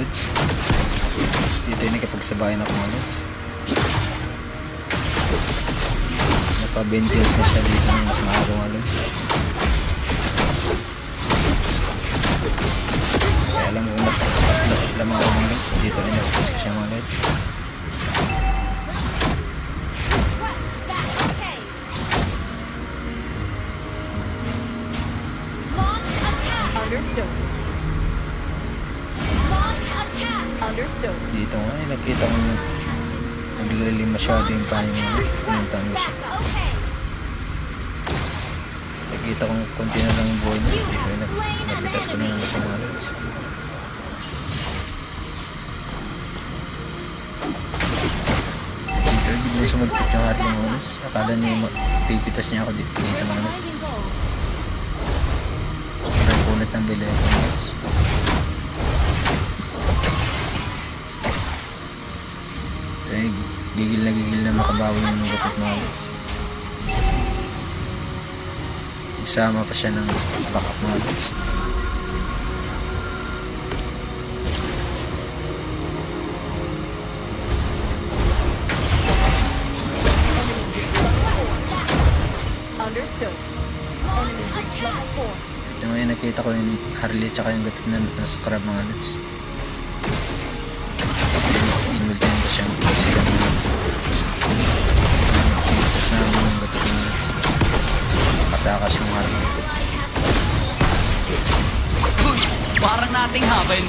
lods. Dito yung nakipagsabayan ako mga lods. Napa-ventils na siya dito ng mas maaga mga lods. Kaya alam mo mas lamang ako mga lods. Dito ay napas ko siya mga lods. Dito nga ay nakita ko naglilim masyado yung panin mo. Pinuntan mo siya. Nakita kong konti na lang yung buhay niya. Dito ay napitas ko na lang sa mga lods. Dito ay biglang sumagpit yung heart ng mga lods. Akala niya pipitas niya ako dito mga lods. Parang kulit ng bilay ko mga lods. Ay, gigil na makabawi yung gupit mga lods. Isama pa siya ng backup mga lods. Ito ngayon nakita ko yung Harley tsaka yung gatot na nasa crab mga lods. Inultihan ko siyang sila mga lods. Tapos namin yung gatot na patakas yung Harley. Uy! Parang nating haven.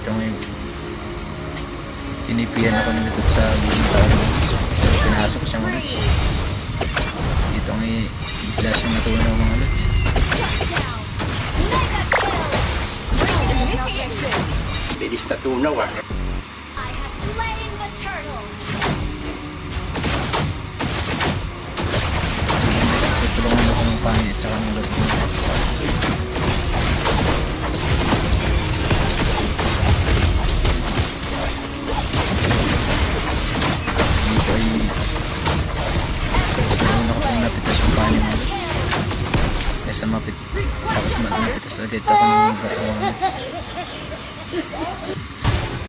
Ito ngayon tinipian ako ng gatot sa buong tao. Pinasok siya mga lods. Dito ngayon bigla siyang natunaw mga lods. Bilis na tunaw ah. Tutulungan ako ng panin at saka ng gatot. Dito ay tutulungan ako kung napitas yung panin mga lods. Kesa tapos napitas agad ako ng gatot mga lods.